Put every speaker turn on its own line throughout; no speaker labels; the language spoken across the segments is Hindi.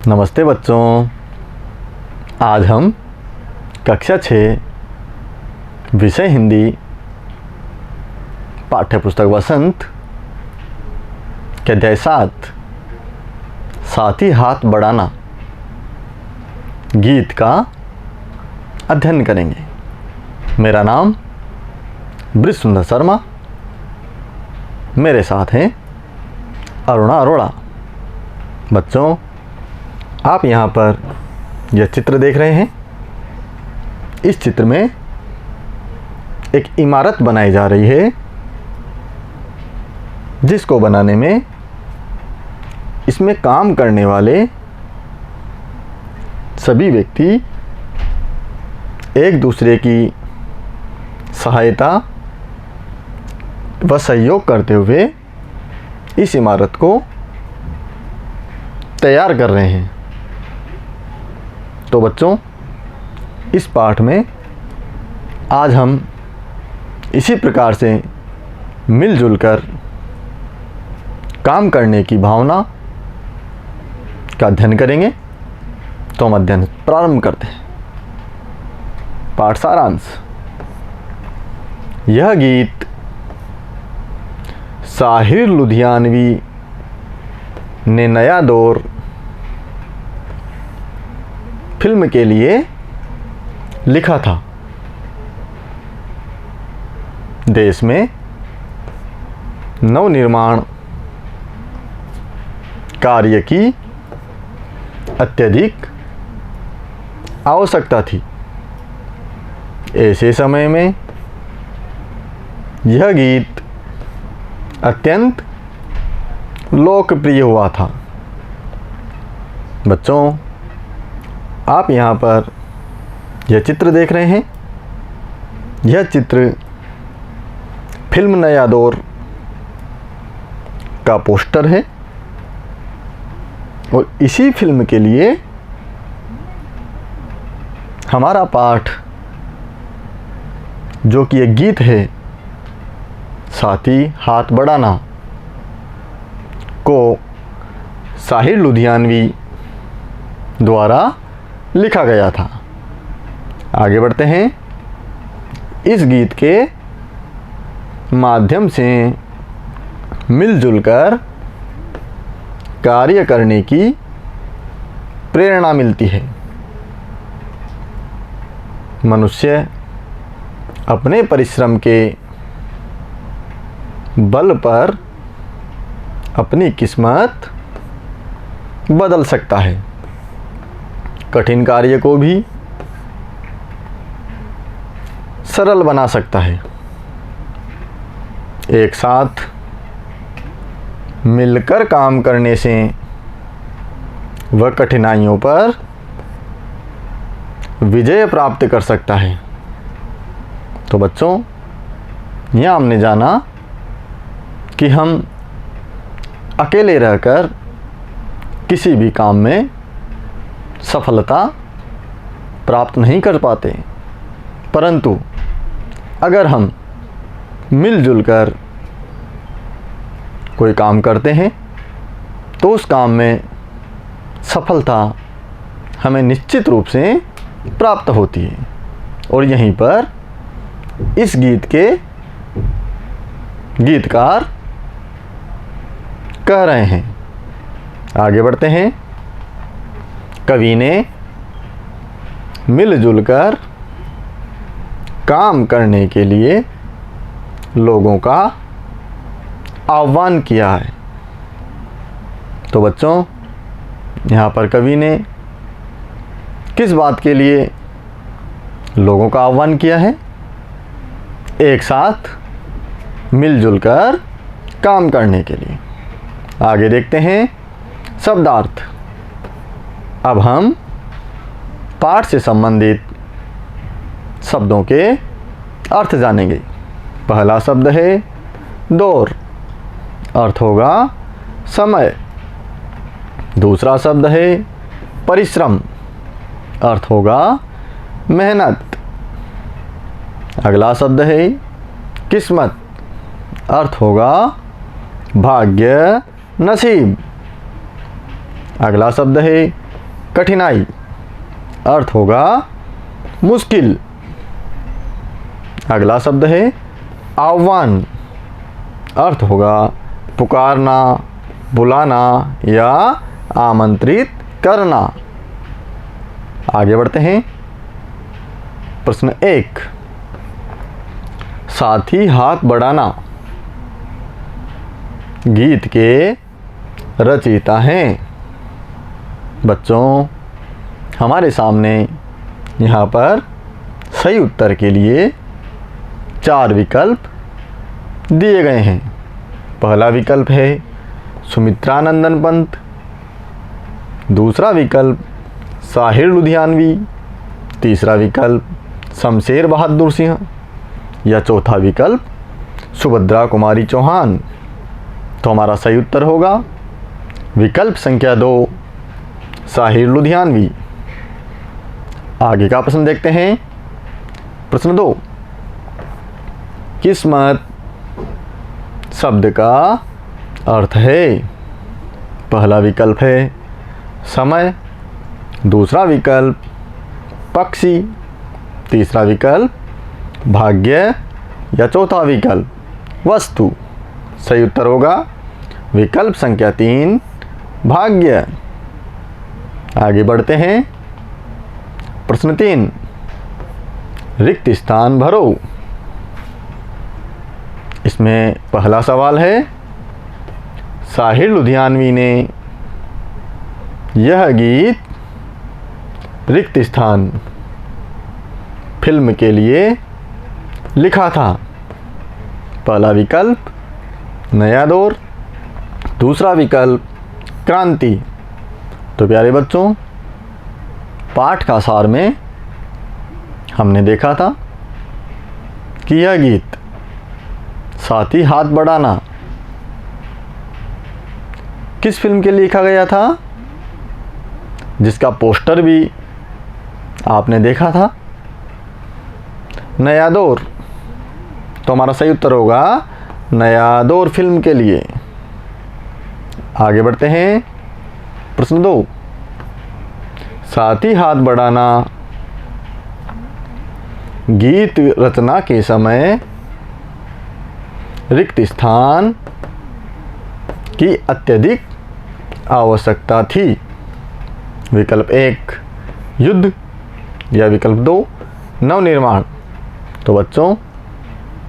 नमस्ते बच्चों, आज हम कक्षा 6 विषय हिंदी पाठ्यपुस्तक वसंत के अध्याय 7 साथ ही हाथ बढ़ाना गीत का अध्ययन करेंगे। मेरा नाम ब्रिजसुंदर शर्मा, मेरे साथ हैं अरुणा अरोड़ा। बच्चों, आप यहाँ पर यह चित्र देख रहे हैं। इस चित्र में एक इमारत बनाई जा रही है, जिसको बनाने में इसमें काम करने वाले सभी व्यक्ति एक दूसरे की सहायता व सहयोग करते हुए इस इमारत को तैयार कर रहे हैं। तो बच्चों, इस पाठ में आज हम इसी प्रकार से मिलजुल कर काम करने की भावना का अध्ययन करेंगे। तो हम अध्ययन प्रारंभ करते हैं। पाठ सारांश। यह गीत साहिर लुधियानवी ने नया दौर फिल्म के लिए लिखा था। देश में नवनिर्माण कार्य की अत्यधिक आवश्यकता थी। ऐसे समय में यह गीत अत्यंत लोकप्रिय हुआ था। बच्चों, आप यहाँ पर यह चित्र देख रहे हैं। यह चित्र फिल्म नया दौर का पोस्टर है और इसी फिल्म के लिए हमारा पाठ, जो कि एक गीत है, साथ ही हाथ बढ़ाना, को साहिर लुधियानवी द्वारा लिखा गया था। आगे बढ़ते हैं। इस गीत के माध्यम से मिलजुल कर कार्य करने की प्रेरणा मिलती है। मनुष्य अपने परिश्रम के बल पर अपनी किस्मत बदल सकता है। कठिन कार्य को भी सरल बना सकता है। एक साथ मिलकर काम करने से वह कठिनाइयों पर विजय प्राप्त कर सकता है। तो बच्चों, यहाँ हमने जाना कि हम अकेले रहकर किसी भी काम में सफलता प्राप्त नहीं कर पाते, परंतु अगर हम मिलजुल कर कोई काम करते हैं तो उस काम में सफलता हमें निश्चित रूप से प्राप्त होती है। और यहीं पर इस गीत के गीतकार कह रहे हैं। आगे बढ़ते हैं। कवि ने मिलजुल कर काम करने के लिए लोगों का आह्वान किया है। तो बच्चों, यहाँ पर कवि ने किस बात के लिए लोगों का आह्वान किया है? एक साथ मिलजुल कर काम करने के लिए। आगे देखते हैं शब्दार्थ। अब हम पाठ से संबंधित शब्दों के अर्थ जानेंगे। पहला शब्द है दौर, अर्थ होगा समय। दूसरा शब्द है परिश्रम, अर्थ होगा मेहनत। अगला शब्द है किस्मत, अर्थ होगा भाग्य, नसीब। अगला शब्द है कठिनाई अर्थ होगा मुश्किल। अगला शब्द है आह्वान, अर्थ होगा पुकारना, बुलाना या आमंत्रित करना। आगे बढ़ते हैं। प्रश्न 1, साथी हाथ बढ़ाना गीत के रचयिता हैं। बच्चों, हमारे सामने यहाँ पर सही उत्तर के लिए 4 विकल्प दिए गए हैं। पहला विकल्प है सुमित्रानंदन पंत, दूसरा विकल्प साहिर लुधियानवी, तीसरा विकल्प शमशेर बहादुर सिंह या चौथा विकल्प सुभद्रा कुमारी चौहान। तो हमारा सही उत्तर होगा विकल्प संख्या 2 साहिर लुधियानवी। आगे का प्रश्न देखते हैं। प्रश्न 2, किस्मत शब्द का अर्थ है। पहला विकल्प है समय, दूसरा विकल्प पक्षी, तीसरा विकल्प भाग्य या चौथा विकल्प वस्तु। सही उत्तर होगा विकल्प संख्या 3 भाग्य। आगे बढ़ते हैं। प्रश्न 3, रिक्त स्थान भरो। इसमें पहला सवाल है साहिर लुधियानवी ने यह गीत रिक्त स्थान फिल्म के लिए लिखा था। पहला विकल्प नया दौर, दूसरा विकल्प क्रांति। तो प्यारे बच्चों, पाठ का सार में हमने देखा था कि यह गीत साथी हाथ बढ़ाना किस फिल्म के लिए लिखा गया था, जिसका पोस्टर भी आपने देखा था, नया दौर। तो हमारा सही उत्तर होगा नया दौर फिल्म के लिए। आगे बढ़ते हैं। प्रश्न 2, साथी हाथ बढ़ाना गीत रचना के समय रिक्त स्थान की अत्यधिक आवश्यकता थी। विकल्प 1 युद्ध या विकल्प 2 नवनिर्माण। तो बच्चों,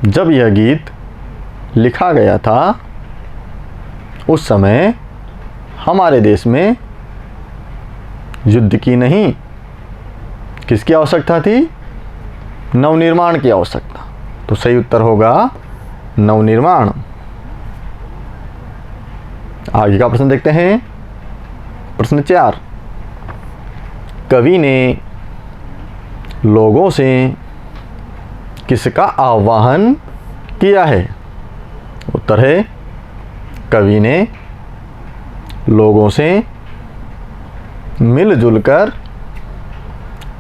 जब यह गीत लिखा गया था उस समय हमारे देश में युद्ध की नहीं, किसकी आवश्यकता थी? नवनिर्माण की आवश्यकता। तो सही उत्तर होगा नवनिर्माण। आगे का प्रश्न देखते हैं। प्रश्न 4, कवि ने लोगों से किसका आह्वान किया है? उत्तर है कवि ने लोगों से मिलजुल कर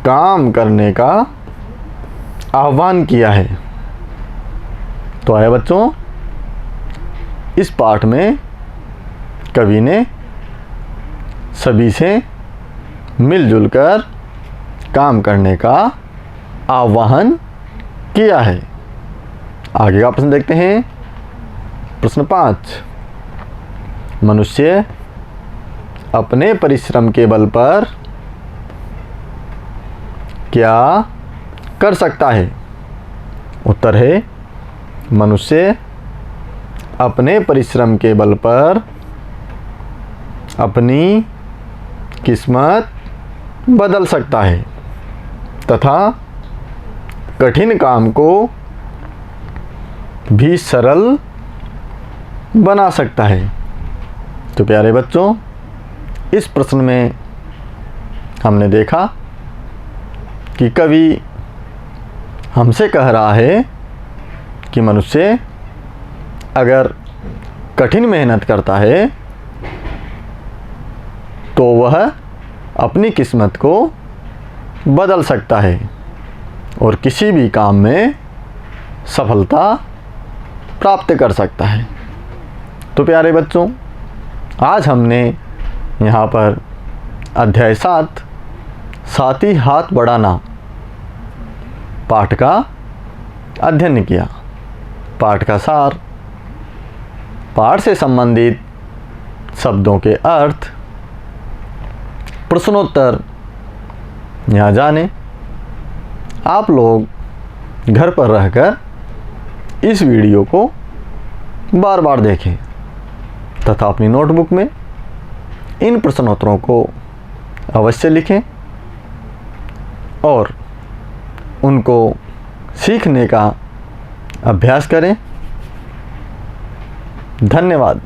काम करने का आह्वान किया है। तो आए बच्चों, इस पाठ में कवि ने सभी से मिलजुल कर काम करने का आह्वान किया है। आगे का प्रश्न देखते हैं। प्रश्न 5, मनुष्य अपने परिश्रम के बल पर क्या कर सकता है? उत्तर है मनुष्य अपने परिश्रम के बल पर अपनी किस्मत बदल सकता है तथा कठिन काम को भी सरल बना सकता है। तो प्यारे बच्चों, इस प्रश्न में हमने देखा कि कवि हमसे कह रहा है कि मनुष्य अगर कठिन मेहनत करता है तो वह अपनी किस्मत को बदल सकता है और किसी भी काम में सफलता प्राप्त कर सकता है। तो प्यारे बच्चों, आज हमने यहाँ पर अध्याय 7 साथी हाथ बढ़ाना पाठ का अध्ययन किया। पाठ का सार, पाठ से संबंधित शब्दों के अर्थ, प्रश्नोत्तर यहाँ जाने। आप लोग घर पर रहकर इस वीडियो को बार बार देखें तथा अपनी नोटबुक में इन प्रश्नोत्तरों को अवश्य लिखें और उनको सीखने का अभ्यास करें। धन्यवाद।